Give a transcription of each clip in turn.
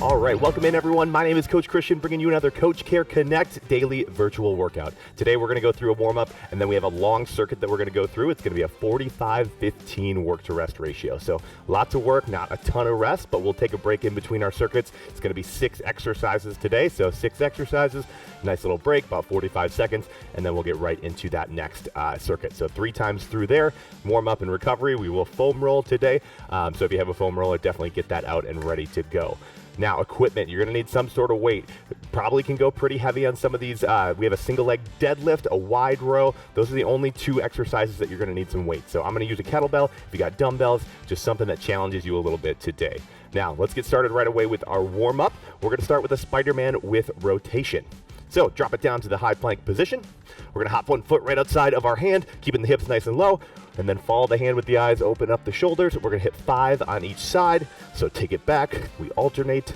All right, welcome in everyone. My name is Coach Christian, bringing you another Coach Care Connect daily virtual workout. Today we're going to go through a warm-up, and then we have a long circuit that we're going to go through. It's going to be a 45-15 work to rest ratio. So lots of work, not a ton of rest, but we'll take a break in between our circuits. It's going to be 6 exercises today. So 6 exercises, nice little break, about 45 seconds, and then we'll get right into that next circuit. So 3 times through there, warm up and recovery. We will foam roll today. So if you have a foam roller, definitely get that out and ready to go. Now, equipment, you're going to need some sort of weight. Probably can go pretty heavy on some of these. We have a single leg deadlift, a wide row. Those are the only 2 exercises that you're going to need some weight. So I'm going to use a kettlebell. If you got dumbbells, just something that challenges you a little bit today. Now, let's get started right away with our warm-up. We're going to start with a Spider-Man with rotation. So drop it down to the high plank position. We're going to hop one foot right outside of our hand, keeping the hips nice and low, and then follow the hand with the eyes, open up the shoulders. We're going to hit 5 on each side. So take it back, we alternate,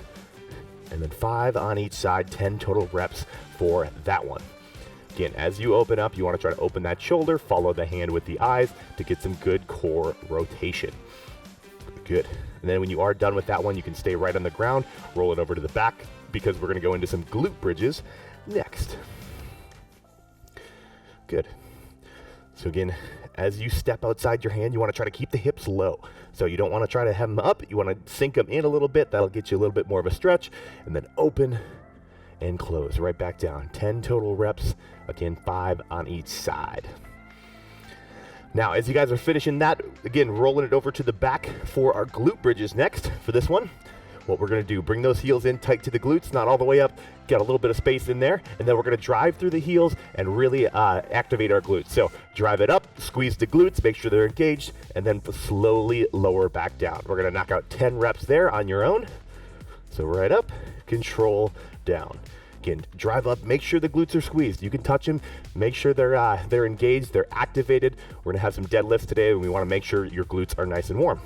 and then 5 on each side, 10 total reps for that one. Again, as you open up, you want to try to open that shoulder, follow the hand with the eyes to get some good core rotation. Good. And then when you are done with that one, you can stay right on the ground, roll it over to the back, because we're going to go into some glute bridges next. Good. So again, as you step outside your hand, you want to try to keep the hips low. So you don't want to try to have them up. You want to sink them in a little bit. That'll get you a little bit more of a stretch. And then open and close right back down. 10 total reps. Again, 5 on each side. Now, as you guys are finishing that, again, rolling it over to the back for our glute bridges next for this one. What we're going to do, bring those heels in tight to the glutes, not all the way up, get a little bit of space in there, and then we're going to drive through the heels and really activate our glutes. So drive it up, squeeze the glutes, make sure they're engaged, and then slowly lower back down. We're going to knock out 10 reps there on your own. So right up, control down. Again, drive up, make sure the glutes are squeezed. You can touch them, make sure they're engaged, they're activated. We're going to have some deadlifts today, and we want to make sure your glutes are nice and warm.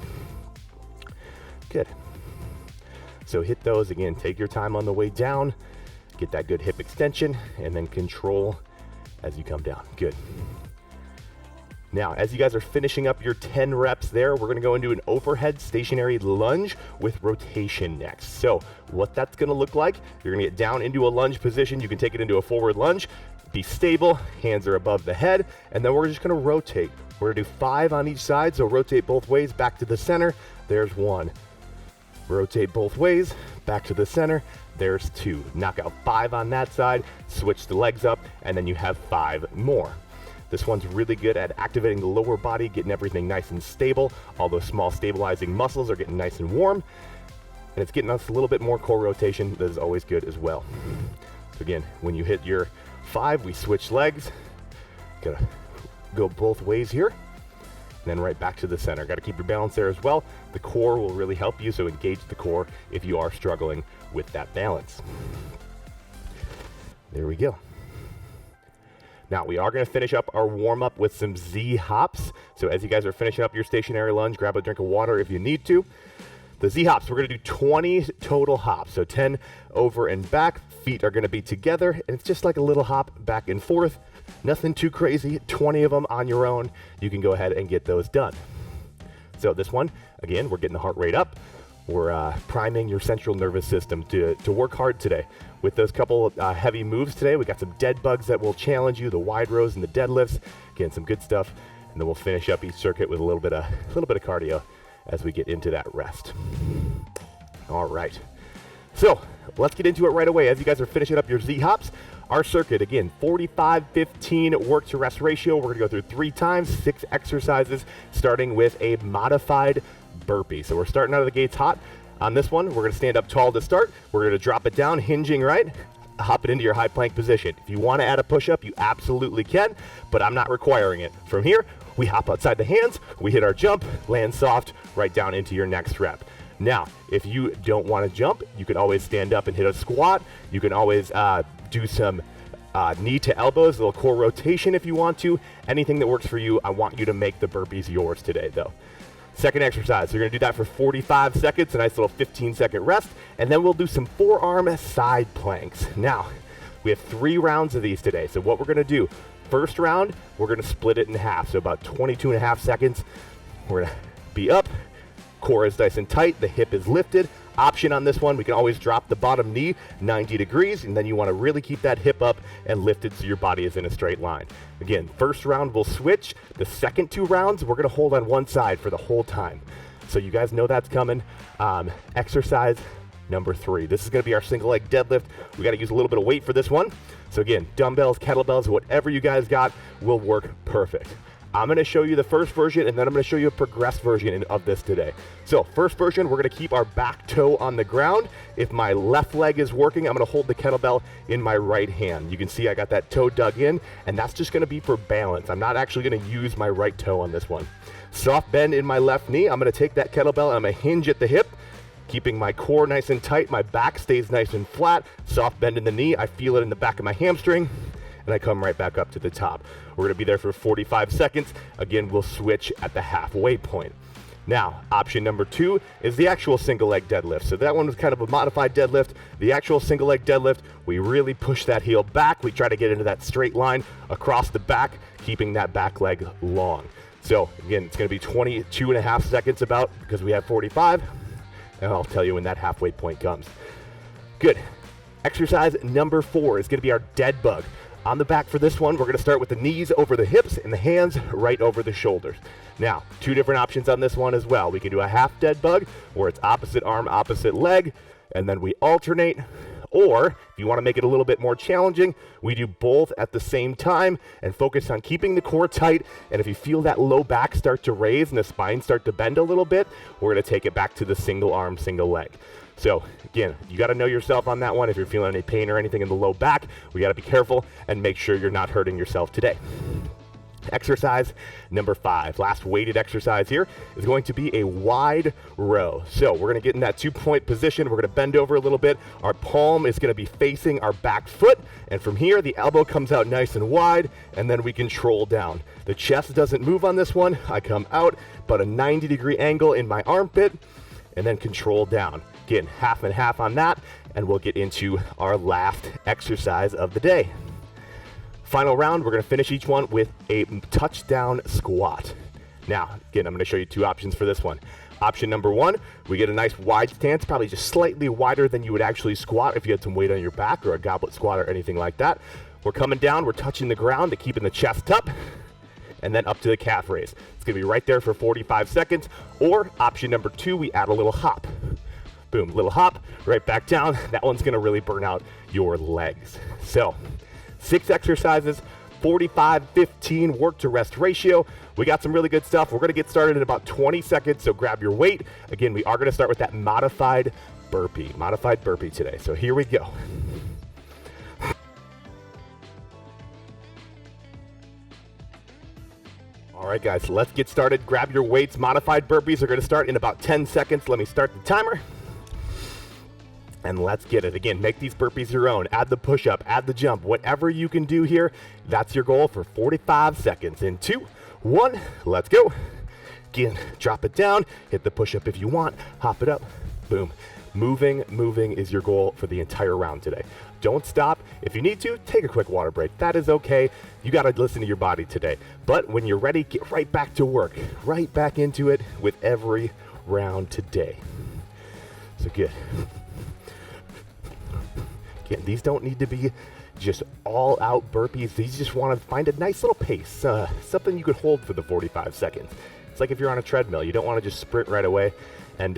Good. So hit those again, take your time on the way down, get that good hip extension, and then control as you come down. Good. Now, as you guys are finishing up your 10 reps there, we're gonna go into an overhead stationary lunge with rotation next. So what that's gonna look like, you're gonna get down into a lunge position. You can take it into a forward lunge, be stable, hands are above the head, and then we're just gonna rotate. We're gonna do 5 on each side, so rotate both ways back to the center. There's 1. Rotate both ways, back to the center, there's 2. Knock out 5 on that side, switch the legs up, and then you have 5 more. This one's really good at activating the lower body, getting everything nice and stable. All those small stabilizing muscles are getting nice and warm, and it's getting us a little bit more core rotation. That is always good as well. So again, when you hit your 5, we switch legs. Gotta go both ways here. Then right back to the center. Got to keep your balance there as well. The core will really help you, so engage the core if you are struggling with that balance. There we go. Now we are going to finish up our warm-up with some Z hops. So as you guys are finishing up your stationary lunge, grab a drink of water if you need to. The Z hops, we're going to do 20 total hops. So 10 over and back. Feet are going to be together, and it's just like a little hop back and forth. Nothing too crazy, 20 of them on your own. You can go ahead and get those done. So this one, again, we're getting the heart rate up. We're priming your central nervous system to work hard today. With those couple heavy moves today, we got some dead bugs that will challenge you, the wide rows and the deadlifts. Again, some good stuff. And then we'll finish up each circuit with a little bit of cardio as we get into that rest. All right. So let's get into it right away. As you guys are finishing up your Z hops, our circuit, again, 45-15 work to rest ratio. We're gonna go through 3 times, 6 exercises, starting with a modified burpee. So we're starting out of the gates hot. On this one, we're gonna stand up tall to start. We're gonna drop it down, hinging right, hop it into your high plank position. If you wanna add a push-up, you absolutely can, but I'm not requiring it. From here, we hop outside the hands, we hit our jump, land soft, right down into your next rep. Now, if you don't wanna jump, you can always stand up and hit a squat. You can always do some knee to elbows, a little core rotation if you want to. Anything that works for you. I want you to make the burpees yours today though. Second exercise, you're gonna do that for 45 seconds, a nice little 15-second rest, and then we'll do some forearm side planks. Now, we have 3 rounds of these today, so what we're gonna do, first round, we're gonna split it in half, so about 22.5 seconds. We're gonna be up, core is nice and tight, the hip is lifted. Option on this one, we can always drop the bottom knee 90 degrees, and then you want to really keep that hip up and lift it so your body is in a straight line. Again, first round we'll switch. The second 2 rounds, we're going to hold on one side for the whole time. So you guys know that's coming. Exercise number 3. This is going to be our single leg deadlift. We got to use a little bit of weight for this one. So again, dumbbells, kettlebells, whatever you guys got will work perfect. I'm going to show you the first version, and then I'm going to show you a progressed version of this today. So first version, we're going to keep our back toe on the ground. If my left leg is working, I'm going to hold the kettlebell in my right hand. You can see I got that toe dug in, and that's just going to be for balance. I'm not actually going to use my right toe on this one. Soft bend in my left knee. I'm going to take that kettlebell and I'm going to hinge at the hip, keeping my core nice and tight. My back stays nice and flat. Soft bend in the knee. I feel it in the back of my hamstring, and I come right back up to the top. We're going to be there for 45 seconds. Again, we'll switch at the halfway point. Now, option number 2 is the actual single leg deadlift. So that one was kind of a modified deadlift. The actual single leg deadlift, we really push that heel back. We try to get into that straight line across the back, keeping that back leg long. So again, it's going to be 22.5 seconds about, because we have 45, and I'll tell you when that halfway point comes. Good. Exercise number 4 is going to be our dead bug. On the back for this one, we're going to start with the knees over the hips and the hands right over the shoulders. Now, 2 different options on this one as well. We can do a half dead bug, where it's opposite arm, opposite leg, and then we alternate. Or, if you want to make it a little bit more challenging, we do both at the same time and focus on keeping the core tight. And if you feel that low back start to raise and the spine start to bend a little bit, we're going to take it back to the single arm, single leg. So again, you got to know yourself on that one. If you're feeling any pain or anything in the low back, we got to be careful and make sure you're not hurting yourself today. Exercise number 5, last weighted exercise here, is going to be a wide row. So we're going to get in that 2-point position. We're going to bend over a little bit. Our palm is going to be facing our back foot. And from here, the elbow comes out nice and wide, and then we control down. The chest doesn't move on this one. I come out, but a 90-degree angle in my armpit, and then control down. Again, half and half on that, and we'll get into our last exercise of the day. Final round, we're going to finish each one with a touchdown squat. Now, again, I'm going to show you 2 options for this one. Option number 1, we get a nice wide stance, probably just slightly wider than you would actually squat if you had some weight on your back, or a goblet squat or anything like that. We're coming down, we're touching the ground to keeping the chest up, and then up to the calf raise. It's going to be right there for 45 seconds. Or option number 2, we add a little hop. Boom, little hop, right back down. That one's going to really burn out your legs. So 6 exercises, 45-15 work to rest ratio. We got some really good stuff. We're going to get started in about 20 seconds, so grab your weight. Again, we are going to start with that modified burpee today. So here we go. All right, guys, let's get started. Grab your weights. Modified burpees are going to start in about 10 seconds. Let me start the timer. And let's get it. Again, make these burpees your own. Add the push-up, add the jump, whatever you can do here. That's your goal for 45 seconds. In 2, 1, let's go. Again, drop it down, hit the push-up if you want, hop it up, boom. Moving is your goal for the entire round today. Don't stop. If you need to, take a quick water break. That is okay. You got to listen to your body today. But when you're ready, get right back to work. Right back into it with every round today. So good. Again, these don't need to be just all out burpees. These just want to find a nice little pace, something you could hold for the 45 seconds. It's like if you're on a treadmill, you don't want to just sprint right away and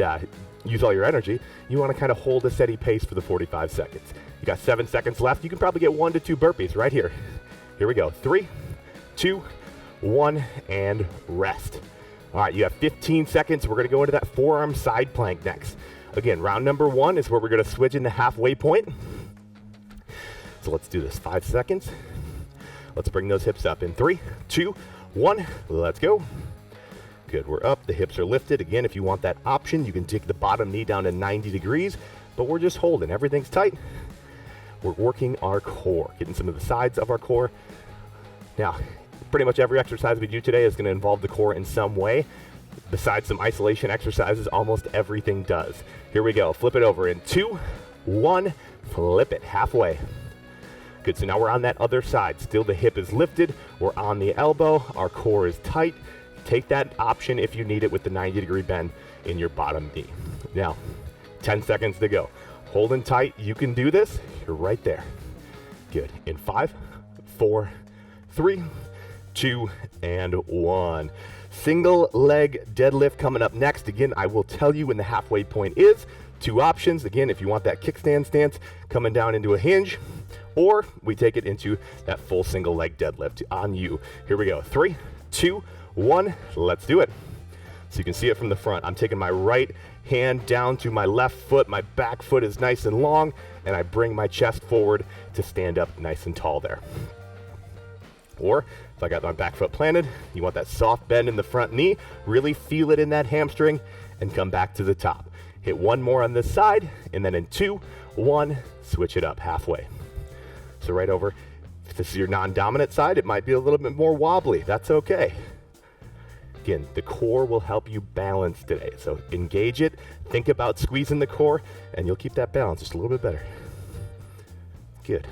use all your energy. You want to kind of hold a steady pace for the 45 seconds. You got 7 seconds left. You can probably get 1 to 2 burpees right here. Here we go. 3, 2, 1, and rest. All right, you have 15 seconds. We're going to go into that forearm side plank next. Again, round number 1 is where we're going to switch in the halfway point. So let's do this. 5 seconds. Let's bring those hips up in 3, 2, 1. Let's go. Good, we're up. The hips are lifted. Again, if you want that option, you can take the bottom knee down to 90 degrees, but we're just holding. Everything's tight. We're working our core, getting some of the sides of our core. Now, pretty much every exercise we do today is going to involve the core in some way. Besides some isolation exercises, almost everything does. Here we go. Flip it over in 2, 1. Flip it halfway. Good, so now we're on that other side. Still the hip is lifted. We're on the elbow. Our core is tight. Take that option if you need it with the 90-degree bend in your bottom knee. Now, 10 seconds to go. Holding tight, you can do this. You're right there. Good. In 5, 4, 3, 2, and 1. Single leg deadlift coming up next. Again, I will tell you when the halfway point is. 2 options. Again, if you want that kickstand stance, coming down into a hinge, or we take it into that full single leg deadlift on you. Here we go. 3, 2, 1. Let's do it. So you can see it from the front. I'm taking my right hand down to my left foot. My back foot is nice and long, and I bring my chest forward to stand up nice and tall there. Or if I got my back foot planted, you want that soft bend in the front knee, really feel it in that hamstring, and come back to the top. Hit 1 more on this side, and then in 2, 1, switch it up halfway. So right over, if this is your non-dominant side, it might be a little bit more wobbly. That's okay. Again, the core will help you balance today. So engage it, think about squeezing the core, and you'll keep that balance just a little bit better. Good.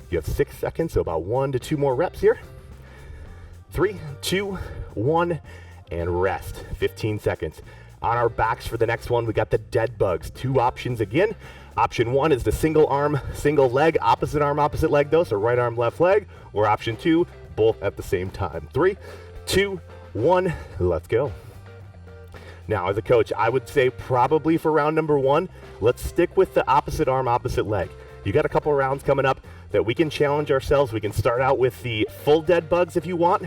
You have 6 seconds, so about 1 to 2 more reps here. 3, 2, 1, and rest. 15 seconds. On our backs for the next one, we got the dead bugs. 2 options again. Option 1 is the single arm, single leg, opposite arm, opposite leg though, so right arm, left leg. Or option 2, both at the same time. 3, 2, 1, let's go. Now, as a coach, I would say probably for round number 1, let's stick with the opposite arm, opposite leg. You got a couple rounds coming up that we can challenge ourselves. We can start out with the full dead bugs if you want,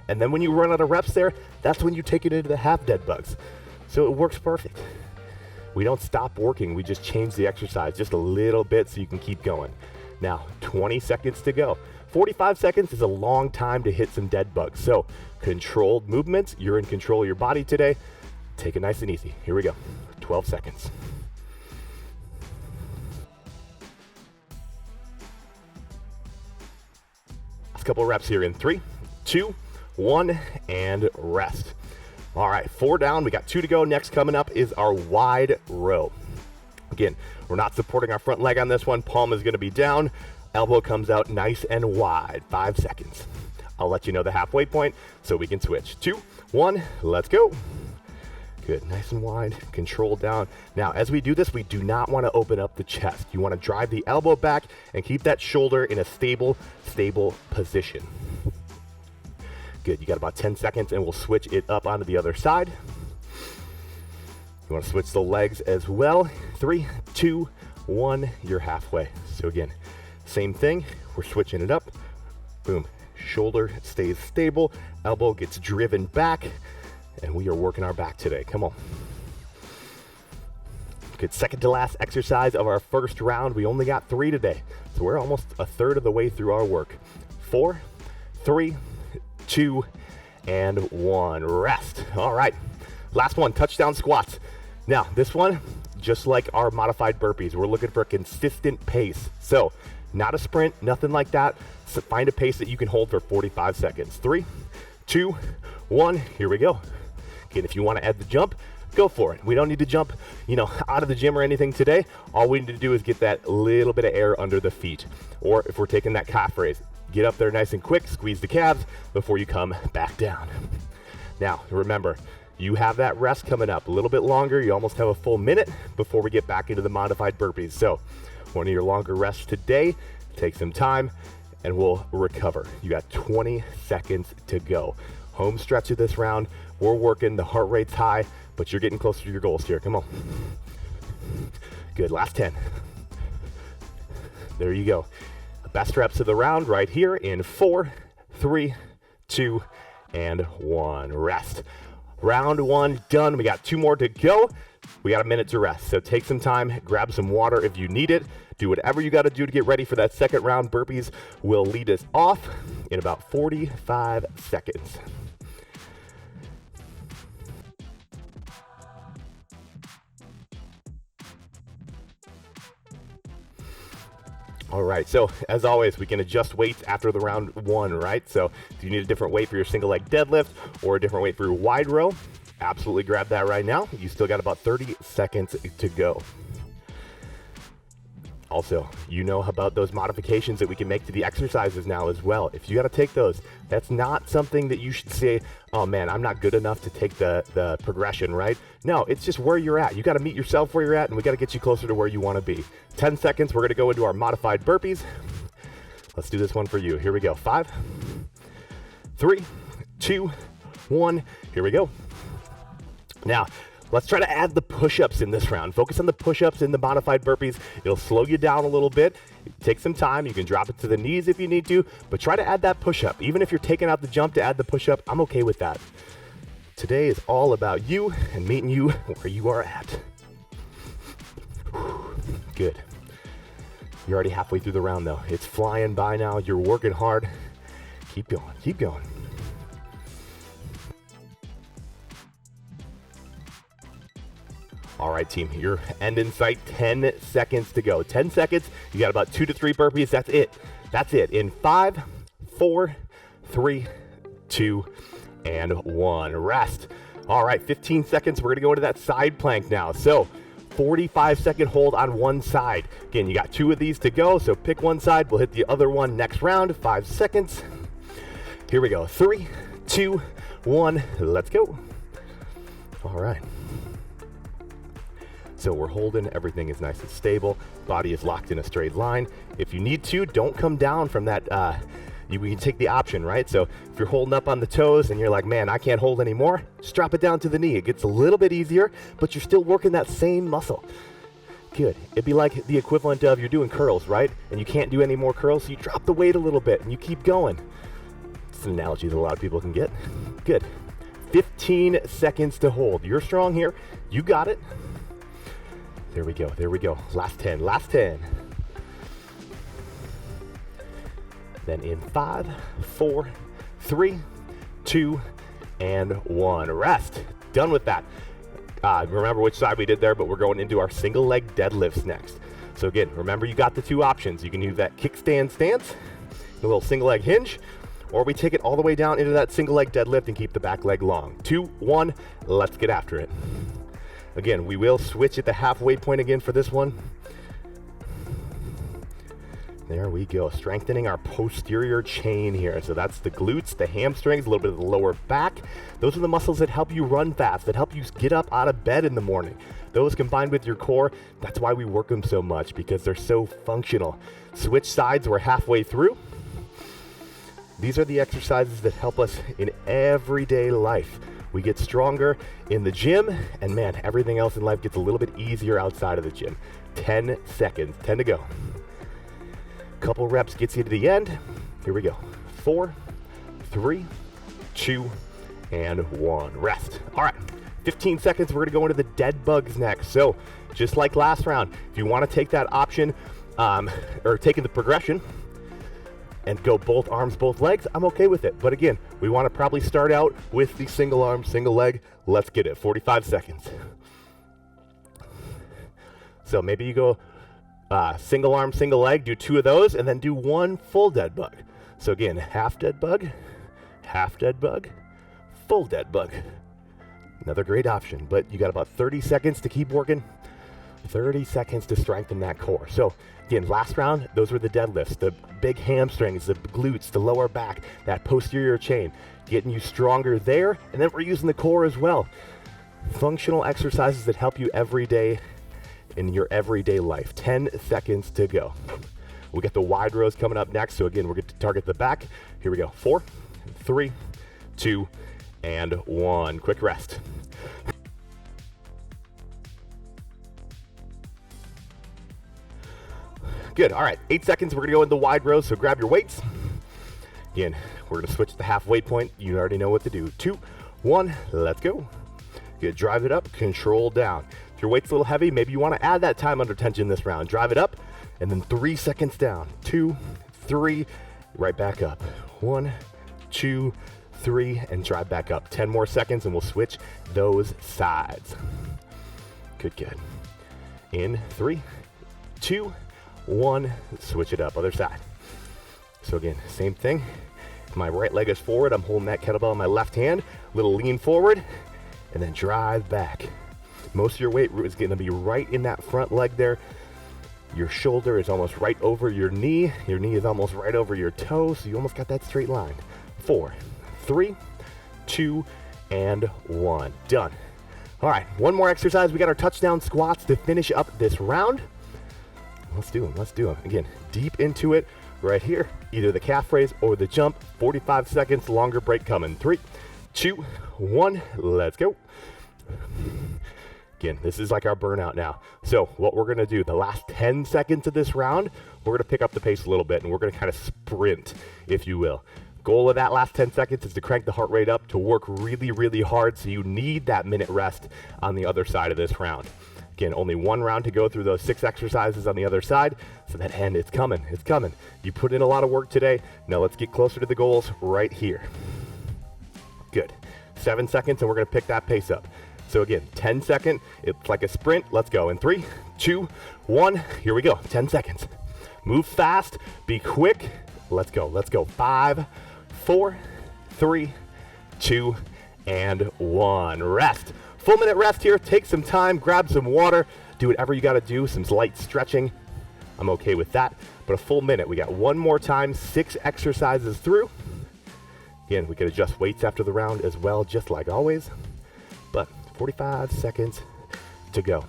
and then when you run out of reps there, that's when you take it into the half dead bugs. So it works perfect. We don't stop working, we just change the exercise just a little bit so you can keep going. Now, 20 seconds to go. 45 seconds is a long time to hit some dead bugs. So controlled movements, you're in control of your body today. Take it nice and easy. Here we go, 12 seconds. Last couple reps here in 3, 2, 1, and rest. All right, 4 down, we got 2 to go. Next coming up is our wide row. Again, we're not supporting our front leg on this one. Palm is gonna be down. Elbow comes out nice and wide. 5 seconds. I'll let you know the halfway point so we can switch. 2, 1, let's go. Good, nice and wide, control down. Now, as we do this, we do not want to open up the chest. You want to drive the elbow back and keep that shoulder in a stable position. Good, you got about 10 seconds and we'll switch it up onto the other side. You want to switch the legs as well. 3, 2, 1, you're halfway. So again, same thing, we're switching it up. Boom, shoulder stays stable, elbow gets driven back, and we are working our back today. Come on. Good, second to last exercise of our first round. We only got 3 today, so we're almost a third of the way through our work. 4, 3, 2, and 1. Rest. All right, last one, touchdown squats. Now, this one, just like our modified burpees, we're looking for a consistent pace. So, not a sprint, nothing like that. So find a pace that you can hold for 45 seconds. 3, 2, 1, here we go. Again, if you want to add the jump, go for it. We don't need to jump, out of the gym or anything today. All we need to do is get that little bit of air under the feet. Or if we're taking that calf raise, get up there nice and quick, squeeze the calves before you come back down. Now, remember, you have that rest coming up a little bit longer. You almost have a full minute before we get back into the modified burpees. So one of your longer rests today, take some time and we'll recover. You got 20 seconds to go. Home stretch of this round. We're working, the heart rate's high, but you're getting closer to your goals here. Come on. Good, last 10. There you go. The best reps of the round right here in 4, 3, 2, and 1. Rest. Round 1 done. We got 2 more to go. We got a minute to rest. So take some time, grab some water if you need it. Do whatever you got to do to get ready for that second round. Burpees will lead us off in about 45 seconds. All right, so as always, we can adjust weights after the round 1, right? So if you need a different weight for your single leg deadlift or a different weight for your wide row, absolutely grab that right now. You still got about 30 seconds to go. Also, you know about those modifications that we can make to the exercises now as well. If you got to take those, that's not something that you should say, oh man, I'm not good enough to take the progression, right? No, it's just where you're at. You got to meet yourself where you're at, and we got to get you closer to where you want to be. 10 seconds, we're going to go into our modified burpees. Let's do this one for you. Here we go. 5, 3, 2, 1. Here we go. Now, let's try to add the push-ups in this round. Focus on the push-ups in the modified burpees. It'll slow you down a little bit. Take some time. You can drop it to the knees if you need to, but try to add that push-up. Even if you're taking out the jump to add the push-up, I'm okay with that. Today is all about you and meeting you where you are at. Good. You're already halfway through the round though. It's flying by now. You're working hard. Keep going. Keep going. All right, team, your end in sight, 10 seconds to go. 10 seconds, you got about 2 to 3 burpees, that's it. That's it, in 5, 4, 3, 2, and 1, rest. All right, 15 seconds, we're gonna go into that side plank now. So, 45-second hold on one side. Again, you got 2 of these to go, so pick one side, we'll hit the other one next round, 5 seconds. Here we go, 3, 2, 1, let's go. All right. So we're holding, everything is nice and stable, body is locked in a straight line. If you need to, don't come down from that, you can take the option, right? So if you're holding up on the toes and you're like, man, I can't hold anymore, just drop it down to the knee. It gets a little bit easier, but you're still working that same muscle. Good. It'd be like the equivalent of you're doing curls, right? And you can't do any more curls, so you drop the weight a little bit and you keep going. It's an analogy that a lot of people can get. Good. 15 seconds to hold. You're strong here. You got it. There we go, there we go. Last 10, last 10. Then in 5, 4, 3, 2, and 1. Rest. Done with that. Remember which side we did there, but we're going into our single leg deadlifts next. So again, remember you got the 2 options. You can use that kickstand stance, a little single leg hinge, or we take it all the way down into that single leg deadlift and keep the back leg long. 2, 1, let's get after it. Again, we will switch at the halfway point again for this one. There we go, strengthening our posterior chain here. So that's the glutes, the hamstrings, a little bit of the lower back. Those are the muscles that help you run fast, that help you get up out of bed in the morning. Those combined with your core, that's why we work them so much, because they're so functional. Switch sides, we're halfway through. These are the exercises that help us in everyday life. We get stronger in the gym, and man, everything else in life gets a little bit easier outside of the gym. 10 seconds, 10 to go. Couple reps gets you to the end. Here we go. 4, 3, 2, and 1. Rest. All right, 15 seconds, we're gonna go into the dead bugs next. So just like last round, if you wanna take that option, or taking the progression, and go both arms, both legs, I'm okay with it. But again, we want to probably start out with the single arm, single leg. Let's get it, 45 seconds. So maybe you go single arm, single leg, do 2 of those, and then do 1 full dead bug. So again, half dead bug, full dead bug. Another great option, but you got about 30 seconds to keep working. 30 seconds to strengthen that core. So again, last round, those were the deadlifts, the big hamstrings, the glutes, the lower back, that posterior chain, getting you stronger there. And then we're using the core as well. Functional exercises that help you every day in your everyday life. 10 seconds to go. We got the wide rows coming up next. So again, we're going to target the back. Here we go. 4, 3, 2, and 1. Quick rest. Good, all right, 8 seconds, we're gonna go into wide rows, so grab your weights. Again, we're gonna switch to the halfway point. You already know what to do. 2, 1, let's go. Good, drive it up, control down. If your weight's a little heavy, maybe you wanna add that time under tension this round. Drive it up, and then 3 seconds down. 2, 3, right back up. 1, 2, 3, and drive back up. 10 more seconds, and we'll switch those sides. Good, good. In 3, 2, 1, switch it up, other side. So again, same thing. My right leg is forward. I'm holding that kettlebell in my left hand. Little lean forward, and then drive back. Most of your weight is going to be right in that front leg there. Your shoulder is almost right over your knee. Your knee is almost right over your toe, so you almost got that straight line. 4, 3, 2, and 1. Done. All right, one more exercise. We got our touchdown squats to finish up this round. Let's do them. Let's do them. Again, deep into it right here. Either the calf raise or the jump. 45 seconds, longer break coming. 3, 2, 1. Let's go. Again, this is like our burnout now. So what we're gonna do, the last 10 seconds of this round, we're gonna pick up the pace a little bit and we're gonna kind of sprint, if you will. Goal of that last 10 seconds is to crank the heart rate up, to work really, really hard, so you need that minute rest on the other side of this round. Again, only one round to go through those 6 exercises on the other side, so that end, it's coming, it's coming. You put in a lot of work today. Now let's get closer to the goals right here. Good. 7 seconds and we're gonna pick that pace up. So again, 10 second, it's like a sprint. Let's go in 3, 2, 1. Here we go, 10 seconds. Move fast, be quick. Let's go, let's go. 5, 4, 3, 2, and 1. Rest. Full minute rest here. Take some time, grab some water, do whatever you gotta do, some light stretching. I'm okay with that, but a full minute. We got one more time, 6 exercises through. Again, we could adjust weights after the round as well, just like always, but 45 seconds to go.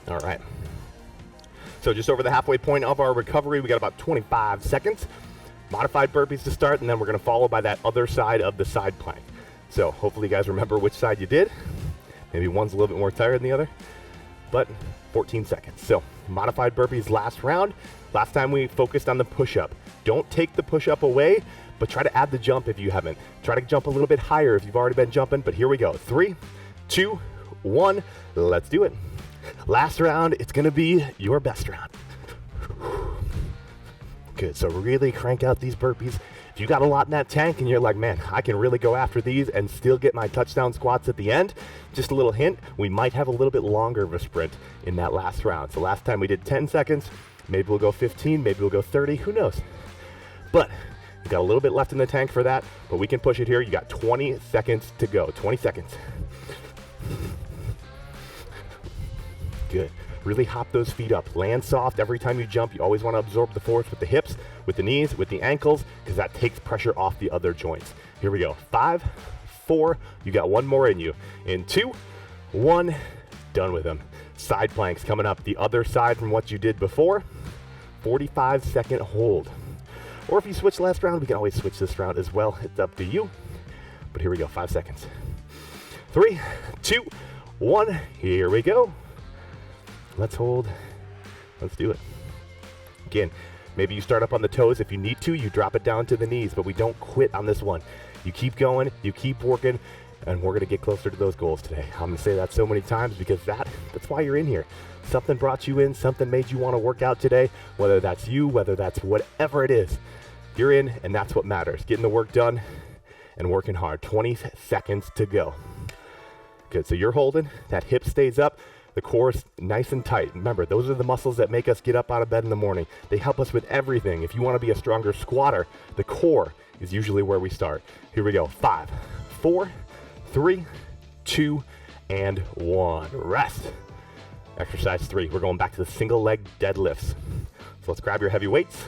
All right. So just over the halfway point of our recovery, we got about 25 seconds. Modified burpees to start, and then we're gonna follow by that other side of the side plank. So hopefully you guys remember which side you did. Maybe one's a little bit more tired than the other, but 14 seconds. So modified burpees last round. Last time we focused on the push-up. Don't take the push-up away, but try to add the jump if you haven't. Try to jump a little bit higher if you've already been jumping, but here we go. 3, 2, 1, let's do it. Last round, it's gonna be your best round. Good, so really crank out these burpees. If you got a lot in that tank and you're like, man, I can really go after these and still get my touchdown squats at the end, just a little hint, we might have a little bit longer of a sprint in that last round. So last time we did 10 seconds, maybe we'll go 15, maybe we'll go 30, who knows? But you got a little bit left in the tank for that, but we can push it here. You got 20 seconds to go, 20 seconds. Good. Really hop those feet up. Land soft every time you jump. You always want to absorb the force with the hips, with the knees, with the ankles, because that takes pressure off the other joints. Here we go. 5, 4, you got one more in you. In 2, 1, done with them. Side planks coming up the other side from what you did before. 45-second hold. Or if you switch last round, we can always switch this round as well. It's up to you. But here we go, 5 seconds. 3, 2, 1, here we go. Let's hold, let's do it. Again, maybe you start up on the toes. If you need to, you drop it down to the knees, but we don't quit on this one. You keep going, you keep working, and we're gonna get closer to those goals today. I'm gonna say that so many times because that's why you're in here. Something brought you in, something made you wanna work out today, whether that's you, whether that's whatever it is. You're in, and that's what matters. Getting the work done and working hard. 20 seconds to go. Good, so you're holding, that hip stays up. The core is nice and tight. Remember, those are the muscles that make us get up out of bed in the morning. They help us with everything. If you want to be a stronger squatter, the core is usually where we start. Here we go. 5, 4, 3, 2, and 1. Rest. Exercise 3. We're going back to the single leg deadlifts. So let's grab your heavy weights.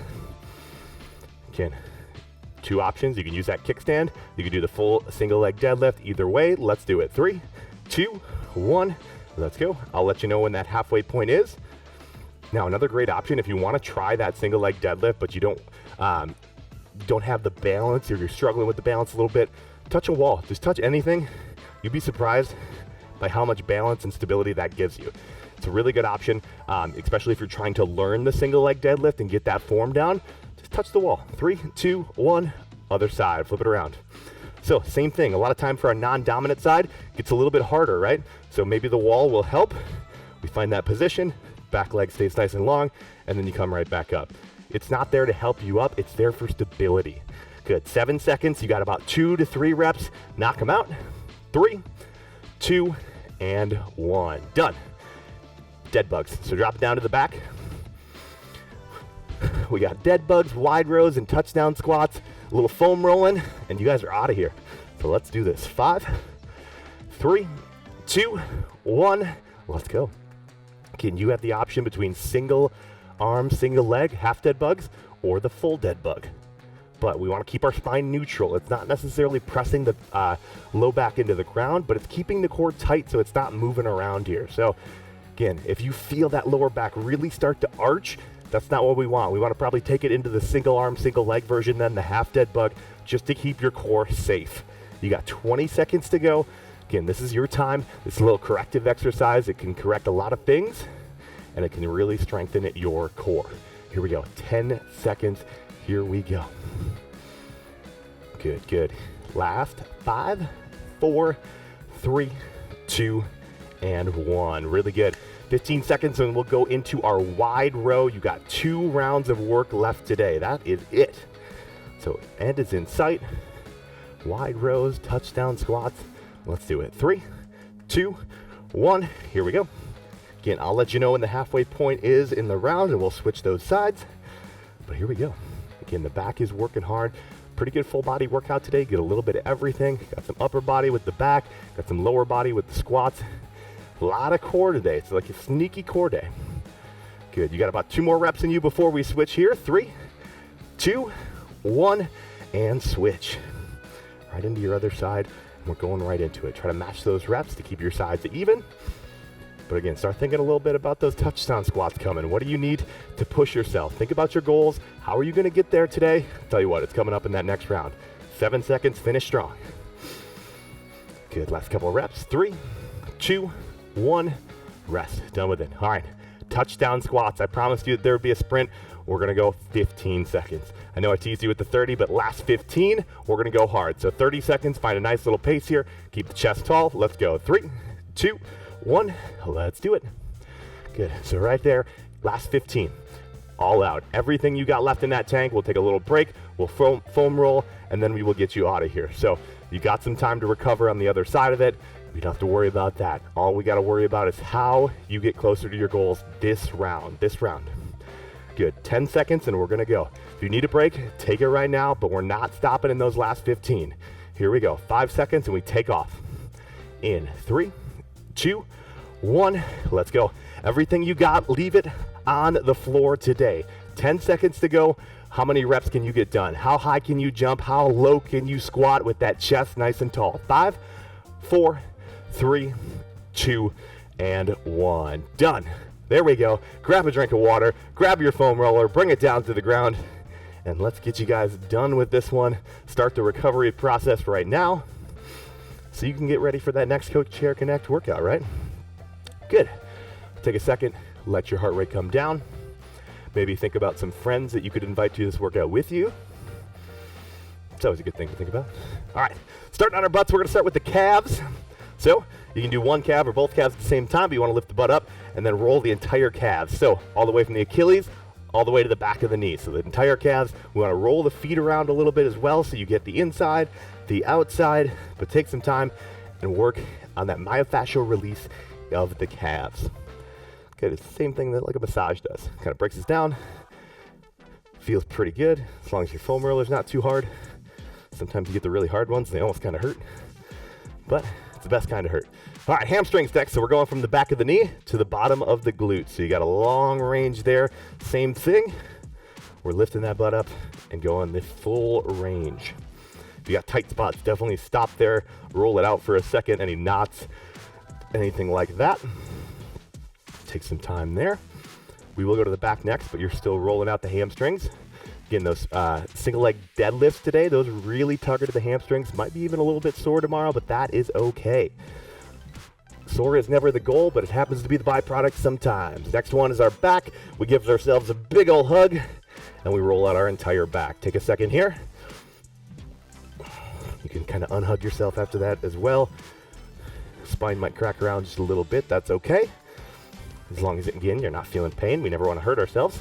Again, 2 options. You can use that kickstand. You can do the full single leg deadlift. Either way, let's do it. 3, 2, 1. Let's go. I'll let you know when that halfway point is. Now, another great option, if you want to try that single leg deadlift, but you don't have the balance, or you're struggling with the balance a little bit, touch a wall. Just touch anything. You'd be surprised by how much balance and stability that gives you. It's a really good option, especially if you're trying to learn the single leg deadlift and get that form down. Just touch the wall. 3, 2, 1, other side. Flip it around. So same thing, a lot of time for our non-dominant side gets a little bit harder, right? So maybe the wall will help. We find that position, back leg stays nice and long, and then you come right back up. It's not there to help you up, it's there for stability. Good, 7 seconds, you got about 2 to 3 reps. Knock them out. 3, 2, and 1. Done. Dead bugs, so drop it down to the back. We got dead bugs, wide rows, and touchdown squats, a little foam rolling, and you guys are out of here. So let's do this. 5, 3, 2, 1, let's go. Again, you have the option between single arm, single leg, half dead bugs, or the full dead bug. But we want to keep our spine neutral. It's not necessarily pressing the low back into the ground, but it's keeping the core tight so it's not moving around here. So again, if you feel that lower back really start to arch, that's not what we want. We want to probably take it into the single arm, single leg version, then the half dead bug, just to keep your core safe. You got 20 seconds to go. Again, this is your time. This is a little corrective exercise. It can correct a lot of things, and it can really strengthen your core. Here we go, 10 seconds. Here we go. Good, good. Last 5, 4, 3, 2, and 1. Really good. 15 seconds and we'll go into our wide row. You got 2 rounds of work left today. That is it. So end is in sight. Wide rows, touchdown squats. Let's do it. 3, 2, 1. Here we go. Again, I'll let you know when the halfway point is in the round and we'll switch those sides. But here we go. Again, the back is working hard. Pretty good full body workout today. Get a little bit of everything. Got some upper body with the back. Got some lower body with the squats. A lot of core today. It's like a sneaky core day. Good. You got about 2 more reps in you before we switch here. 3, 2, 1, and switch. Right into your other side. And we're going right into it. Try to match those reps to keep your sides even. But again, start thinking a little bit about those touchdown squats coming. What do you need to push yourself? Think about your goals. How are you going to get there today? I'll tell you what, it's coming up in that next round. 7 seconds, finish strong. Good, last couple of reps. 3, 2, 1, rest. Done with it. All right, touchdown squats. I promised you that there would be a sprint. We're going to go 15 seconds. I know I teased you with the 30, but last 15, we're going to go hard. So 30 seconds, find a nice little pace here. Keep the chest tall. Let's go. 3, 2, 1, let's do it. Good, so right there, last 15, all out. Everything you got left in that tank, we'll take a little break, we'll foam roll, and then we will get you out of here. So you got some time to recover on the other side of it. We don't have to worry about that. All we gotta worry about is how you get closer to your goals this round. Good, 10 seconds and we're gonna go. If you need a break, take it right now, but we're not stopping in those last 15. Here we go, 5 seconds and we take off. In 3, 2, 1, let's go. Everything you got, leave it on the floor today. 10 seconds to go. How many reps can you get done? How high can you jump? How low can you squat with that chest nice and tall? 5, 4, 3, 2, and 1. Done. There we go. Grab a drink of water, grab your foam roller, bring it down to the ground, and let's get you guys done with this one. Start the recovery process right now, so you can get ready for that next Coach Chair Connect workout, right? Good. Take a second, let your heart rate come down. Maybe think about some friends that you could invite to this workout with you. It's always a good thing to think about. All right, starting on our butts, we're gonna start with the calves. So you can do one calf or both calves at the same time, but you wanna lift the butt up and then roll the entire calves. So all the way from the Achilles, all the way to the back of the knee. So the entire calves, we wanna roll the feet around a little bit as well so you get the inside, the outside, but take some time and work on that myofascial release of the calves. Okay, it's the same thing that like a massage does. Kind of breaks us down. Feels pretty good as long as your foam roller's not too hard. Sometimes you get the really hard ones, they almost kind of hurt, but it's the best kind of hurt. All right, hamstrings next. So we're going from the back of the knee to the bottom of the glute. So you got a long range there. Same thing. We're lifting that butt up and going the full range. If you got tight spots, definitely stop there, roll it out for a second, any knots, anything like that. Take some time there. We will go to the back next, but you're still rolling out the hamstrings. Again, those single leg deadlifts today, those really targeted the hamstrings. Might be even a little bit sore tomorrow, but that is okay. Sore is never the goal, but it happens to be the byproduct sometimes. Next one is our back. We give ourselves a big old hug, and we roll out our entire back. Take a second here. You can kind of unhug yourself after that as well. Spine might crack around just a little bit, that's okay. As long as, again, you're not feeling pain. We never want to hurt ourselves.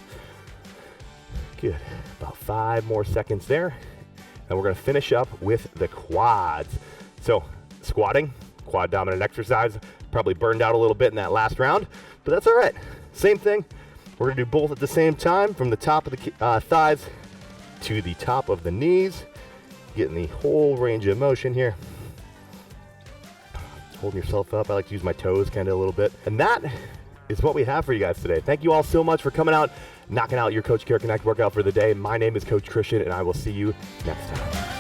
Good, about 5 more seconds there. And we're gonna finish up with the quads. So, squatting, quad dominant exercise. Probably burned out a little bit in that last round, but that's all right. Same thing, We're going to do both at the same time, from the top of the thighs to the top of the knees. Getting the whole range of motion here. Holding yourself up. I like to use my toes kind of a little bit. And that is what we have for you guys today. Thank you all so much for coming out, knocking out your Coach Care Connect workout for the day. My name is Coach Christian, and I will see you next time.